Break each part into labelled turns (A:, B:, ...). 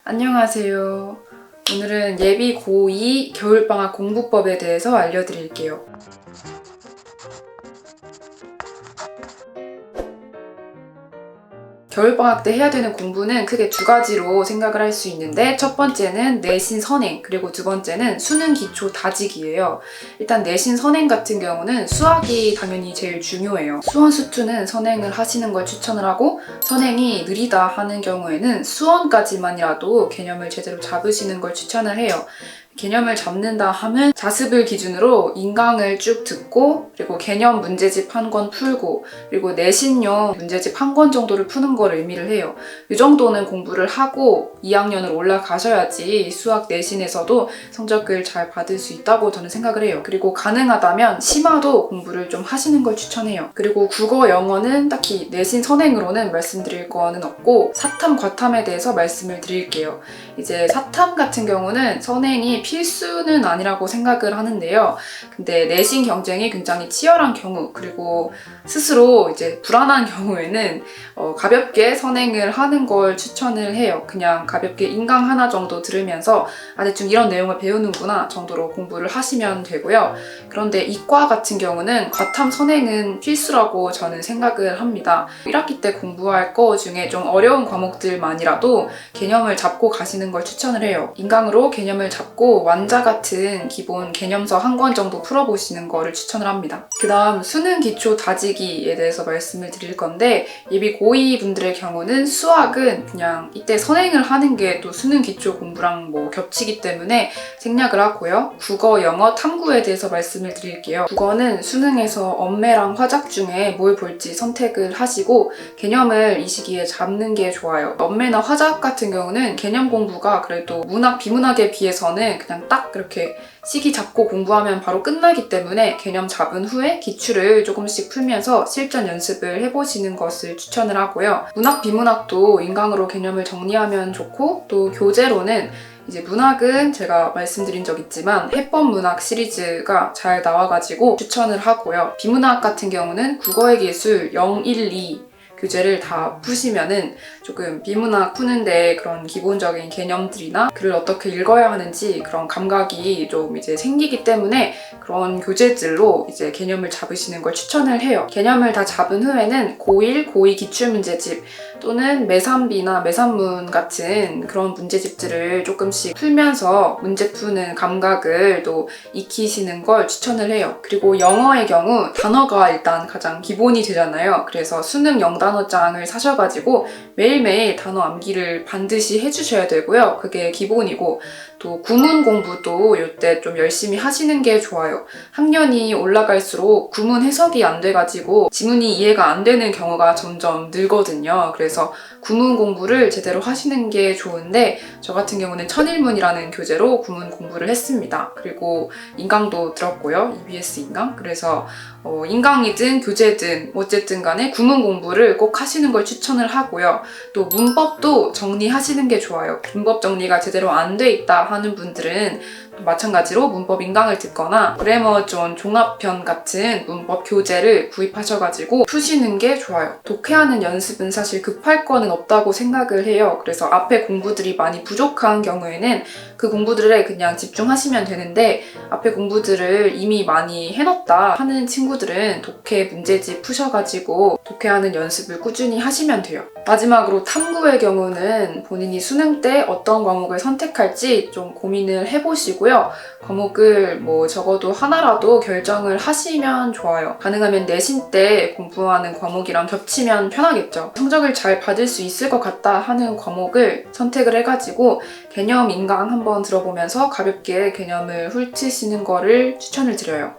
A: 안녕하세요. 오늘은 예비 고2 겨울방학 공부법에 대해서 알려드릴게요. 겨울방학 때 해야 되는 공부는 크게 두 가지로 생각을 할 수 있는데, 첫 번째는 내신 선행, 그리고 두 번째는 수능 기초 다지기예요. 일단 내신 선행 같은 경우는 수학이 당연히 제일 중요해요. 수원 수투는 선행을 하시는 걸 추천을 하고, 선행이 느리다 하는 경우에는 수원까지만이라도 개념을 제대로 잡으시는 걸 추천을 해요. 개념을 잡는다 하면 자습을 기준으로 인강을 쭉 듣고, 그리고 개념 문제집 한 권 풀고, 그리고 내신용 문제집 한 권 정도를 푸는 걸 의미를 해요. 이 정도는 공부를 하고 2학년을 올라가셔야지 수학 내신에서도 성적을 잘 받을 수 있다고 저는 생각을 해요. 그리고 가능하다면 심화도 공부를 좀 하시는 걸 추천해요. 그리고 국어, 영어는 딱히 내신 선행으로는 말씀드릴 거는 없고, 사탐, 과탐에 대해서 말씀을 드릴게요. 이제 사탐 같은 경우는 선행이 필수는 아니라고 생각을 하는데요. 근데 내신 경쟁이 굉장히 치열한 경우, 그리고 스스로 이제 불안한 경우에는 가볍게 선행을 하는 걸 추천을 해요. 그냥 가볍게 인강 하나 정도 들으면서 대충 이런 내용을 배우는구나 정도로 공부를 하시면 되고요. 그런데 이과 같은 경우는 과탐 선행은 필수라고 저는 생각을 합니다. 1학기 때 공부할 거 중에 좀 어려운 과목들만이라도 개념을 잡고 가시는 걸 추천을 해요. 인강으로 개념을 잡고 완자 같은 기본 개념서 한 권 정도 풀어보시는 거를 추천을 합니다. 그 다음 수능 기초 다지기에 대해서 말씀을 드릴 건데, 예비 고2 분들의 경우는 수학은 그냥 이때 선행을 하는 게 또 수능 기초 공부랑 겹치기 때문에 생략을 하고요. 국어, 영어, 탐구에 대해서 말씀을 드릴게요. 국어는 수능에서 언매랑 화작 중에 뭘 볼지 선택을 하시고 개념을 이 시기에 잡는 게 좋아요. 언매나 화작 같은 경우는 개념 공부가 그래도 문학, 비문학에 비해서는 그냥 딱 그렇게 시기 잡고 공부하면 바로 끝나기 때문에 개념 잡은 후에 기출을 조금씩 풀면서 실전 연습을 해보시는 것을 추천을 하고요. 문학, 비문학도 인강으로 개념을 정리하면 좋고, 또 교재로는 이제 문학은 제가 말씀드린 적 있지만 해법 문학 시리즈가 잘 나와가지고 추천을 하고요. 비문학 같은 경우는 국어의 기술 0, 1, 2 교재를 다 푸시면은 조금 비문학 푸는데 그런 기본적인 개념들이나 글을 어떻게 읽어야 하는지 그런 감각이 좀 이제 생기기 때문에 그런 교재들로 이제 개념을 잡으시는 걸 추천을 해요. 개념을 다 잡은 후에는 고1, 고2 기출문제집 또는 매산비나 매산문 같은 그런 문제집들을 조금씩 풀면서 문제 푸는 감각을 또 익히시는 걸 추천을 해요. 그리고 영어의 경우 단어가 일단 가장 기본이 되잖아요. 그래서 수능 영단어장을 사셔가지고 매일매일 단어 암기를 반드시 해주셔야 되고요. 그게 기본이고, 또 구문 공부도 이때 좀 열심히 하시는 게 좋아요. 학년이 올라갈수록 구문 해석이 안 돼가지고 지문이 이해가 안 되는 경우가 점점 늘거든요. 그래서 구문 공부를 제대로 하시는 게 좋은데, 저 같은 경우는 천일문이라는 교재로 구문 공부를 했습니다. 그리고 인강도 들었고요. EBS 인강. 그래서 인강이든 교재든 어쨌든 간에 구문 공부를 꼭 하시는 걸 추천을 하고요. 또 문법도 정리하시는 게 좋아요. 문법 정리가 제대로 안 돼 있다 하는 분들은 마찬가지로 문법 인강을 듣거나 그래머존 종합편 같은 문법 교재를 구입하셔가지고 푸시는 게 좋아요. 독해하는 연습은 사실 급할 거는 없다고 생각을 해요. 그래서 앞에 공부들이 많이 부족한 경우에는 그 공부들에 그냥 집중하시면 되는데, 앞에 공부들을 이미 많이 해놨다 하는 친구들은 독해 문제집 푸셔가지고 독해하는 연습을 꾸준히 하시면 돼요. 마지막으로 탐구의 경우는 본인이 수능 때 어떤 과목을 선택할지 좀 고민을 해보시고요. 과목을 적어도 하나라도 결정을 하시면 좋아요. 가능하면 내신 때 공부하는 과목이랑 겹치면 편하겠죠. 성적을 잘 받을 수 있을 것 같다 하는 과목을 선택을 해가지고 개념 인강 한번 들어보면서 가볍게 개념을 훑으시는 거를 추천을 드려요.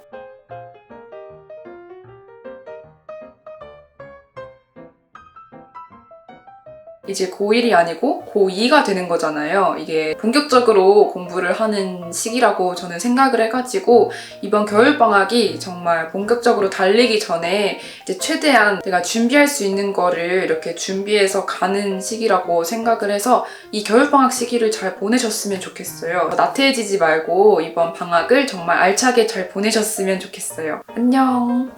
A: 이제 고1이 아니고 고2가 되는 거잖아요. 이게 본격적으로 공부를 하는 시기라고 저는 생각을 해가지고, 이번 겨울방학이 정말 본격적으로 달리기 전에 이제 최대한 내가 준비할 수 있는 거를 이렇게 준비해서 가는 시기라고 생각을 해서 이 겨울방학 시기를 잘 보내셨으면 좋겠어요. 나태해지지 말고 이번 방학을 정말 알차게 잘 보내셨으면 좋겠어요. 안녕!